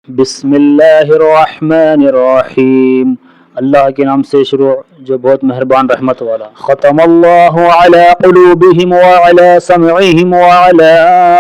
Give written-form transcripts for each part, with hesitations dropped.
بسم اللہ الرحمن الرحیم، اللہ کے نام سے شروع جو بہت مہربان رحمت والا۔ ختم اللہ علی قلوبہم وعلی سمعہم وعلی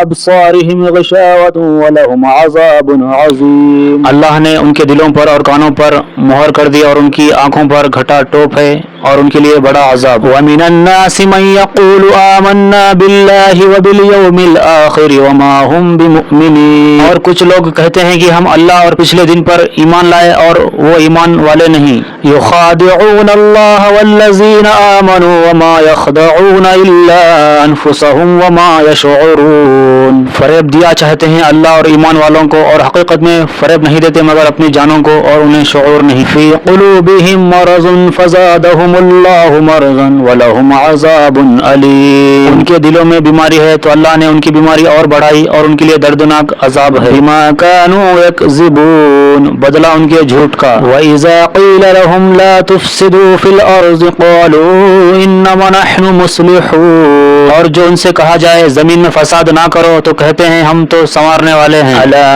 ابصارہم غشاوۃ ولہم عذاب عظیم۔ اللہ نے ان کے دلوں پر اور کانوں پر مہر کر دی اور ان کی آنکھوں پر گھٹا ٹوپ ہے اور ان کے لیے بڑا عذاب۔ وَمِنَ النَّاسِ مَن يَقُولُ آمَنَّا بِاللَّهِ وَبِالْيَوْمِ الْآخِرِ وَمَا هُمْ بِمُؤْمِنِينَ، اور کچھ لوگ کہتے ہیں کہ ہم اللہ اور پچھلے دن پر ایمان لائے اور وہ ایمان والے نہیں۔ يُخَادِعُونَ اللَّهَ وَالَّذِينَ آمَنُوا وَمَا يَخْدَعُونَ إِلَّا أَنفُسَهُمْ وَمَا يَشْعُرُونَ، فریب دیا چاہتے ہیں اللہ اور ایمان والوں کو اور حقیقت میں فریب نہیں دیتے مگر اپنی جانوں کو اور انہیں شعور نہیں۔ فِي قُلُوبِهِم مَرَضٌ فَزَادَهُمُ اللَّهُ مَرَضًا وَلَهُمْ عَذَابٌ أَلِيمٌ، ان کے دلوں میں بیماری ہے تو اللہ نے ان کی بیماری اور بڑھائی اور ان کے لیے دردناک عذاب ہے۔ بِمَا كَانُوا يَكْذِبُونَ، بدلہ ان کے جھوٹ کا۔ وَإِذَا قِيلَ لَهُمْ لَا تُفْسِدُوا فِي الْأَرْضِ قَالُوا إِنَّمَا نَحْنُ مُصْلِحُونَ، اور جو ان سے کہا جائے زمین میں فساد نہ کرو تو کہتے ہیں ہم تو سنوارنے والے ہیں۔ أَلَا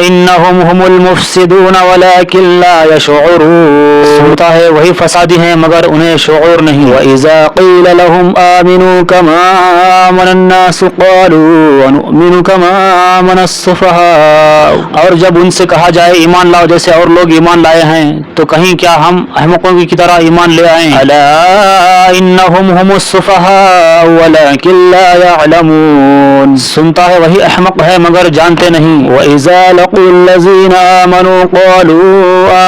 إِنَّهُمْ هُمُ الْمُفْسِدُونَ وَلَكِنْ لَا يَشْعُرُونَ، سنتا ہے وہی فسادی ہیں مگر انہیں شعور نہیں۔ وَإِذَا قِيلَ لَهُمْ آمِنُوا كَمَا آمَنَ النَّاسُ قَالُوا وَنُؤْمِنُ كَمَا آمَنَ السُّفَهَاءُ، اور جب ان سے کہا جائے ایمان لاؤ جیسے اور لوگ ایمان لائے ہیں تو کہیں کیا ہم احمقوں کی طرح ایمان لے آئیں۔ أَلَا إِنَّهُمْ هُمُ السُّفَهَاءُ وَلَكِنْ لَا يَعْلَمُونَ، سنتا ہے وہی احمق ہے مگر جانتے نہیں۔ وَإِذَا لَقُوا الَّذِينَ آمَنُوا قَالُوا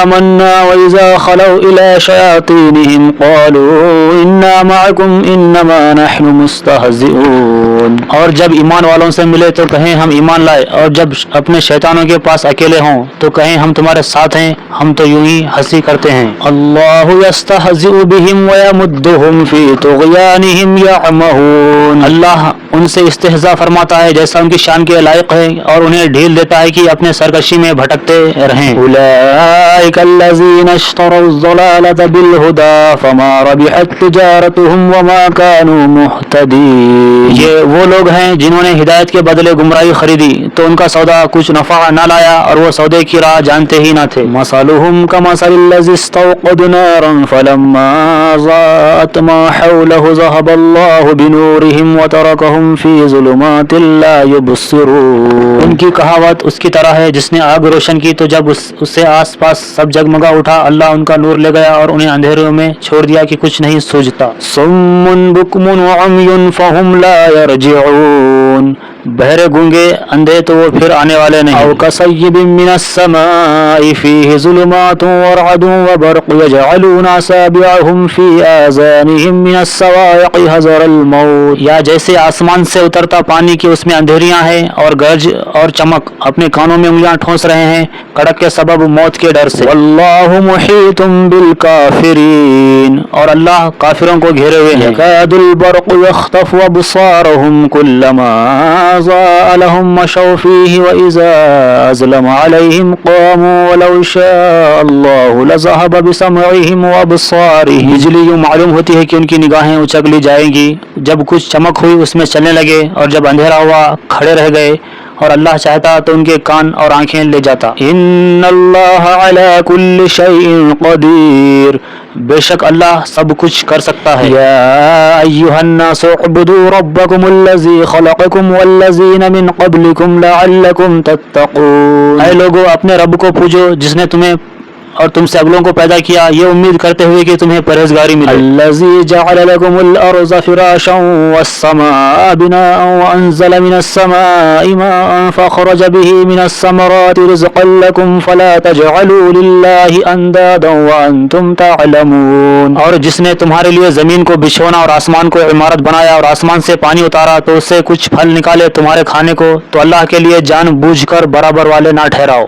آمَنَّا وَإِذَا خَلَوْا إِلَى شَيَاطِينِهِمْ قَالُوا إِنَّا مَعَكُمْ إِنَّمَا نَحْنُ مُسْتَهْزِئُونَ، اور جب ایمان والوں سے ملے تو کہیں ہم ایمان لائے اور جب اپنے شیطانوں کے پاس اکیلے ہوں تو کہیں ہم تمہارے ساتھ ہیں، ہم تو یوں ہی ہنسی کرتے ہیں۔ اللہ یستہزئ بہم ویمدہم فی طغیانہم یعمہون، اللہ ان سے استہزاء فرماتا ہے جیسا ان کی شان کے لائق ہے اور انہیں ڈھیل دیتا ہے کہ اپنے سرکشی میں بھٹکتے رہیں۔ اولئک الذین اشتروا الضلالۃ بالہدی فما ربحت تجارتہم وما کانوا مہتدین، یہ وہ لوگ ہیں جنہوں نے ہدایت کے بدلے گمراہی خریدی تو ان کا سودا کچھ نفع نہ لایا اور وہ سودے کی راہ جانتے ہی نہ تھے۔ مثلہم کمثل الذی استوقد نارا فلما اضاءت ما حولہ ذہب اللہ بنورہم وترکہم فی ظلمات لا یبصرون، ان کی کہاوت اس کی طرح ہے جس نے آگ روشن کی تو جب اس سے آس پاس سب جگمگا اٹھا اللہ ان کا نور لے گیا اور انہیں اندھیروں میں چھوڑ دیا کہ کچھ نہیں سوجھتا۔ صم بکم عمی فہم لا یرجعون، بہرے گونگے اندھے تو وہ پھر آنے والے نہیں۔ او کصیب من السماء فیہ ظلمات ورعد وبرق یجعلون اصابعهم فی آذانہم من الصواعق حذر الموت، یا جیسے آسمان سے اترتا پانی کہ اس میں اندھیریاں ہیں اور گرج اور چمک اپنے کانوں میں انگلیاں ٹھونس رہے ہیں کڑک کے سبب موت کے ڈر سے۔ واللہ محیط بالکافرین، اور اللہ کافروں کو گھیرے ہوئے ہیں۔ یکاد البرق یخطف ابصارهم کلما أضاء لهم مشوا فيه وإذا أظلم عليهم قاموا ولو شاء الله لذهب بسمعهم وأبصارهم، بجلی یوں معلوم ہوتی ہے کہ ان کی نگاہیں اچک لی جائیں گی، جب کچھ چمک ہوئی اس میں چلنے لگے اور جب اندھیرا ہوا کھڑے رہ گئے، اور اللہ چاہتا تو ان کے کان اور آنکھیں لے جاتا۔ ان اللہ علی کل شیء قدیر، بے شک اللہ سب کچھ کر سکتا ہے۔ یا ایھا الناس اعبدوا ربکم الذی خلقکم والذین من قبلکم لعلکم تتقون، اے لوگو اپنے رب کو پوجو جس نے تمہیں اور تم سے اگلوں کو پیدا کیا یہ امید کرتے ہوئے کہ تمہیں پرہیزگاری ملے۔ الذی جعل لکم الارض فراشا والسماء بناء وانزل من السماء ماء فاخرج به من الثمرات رزقا لکم فلا تجعلوا للہ اندادا وانتم تعلمون، اور جس نے تمہارے لیے زمین کو بچھونا اور آسمان کو عمارت بنایا اور آسمان سے پانی اتارا تو اس سے کچھ پھل نکالے تمہارے کھانے کو، تو اللہ کے لیے جان بوجھ کر برابر والے نہ ٹھہراؤ۔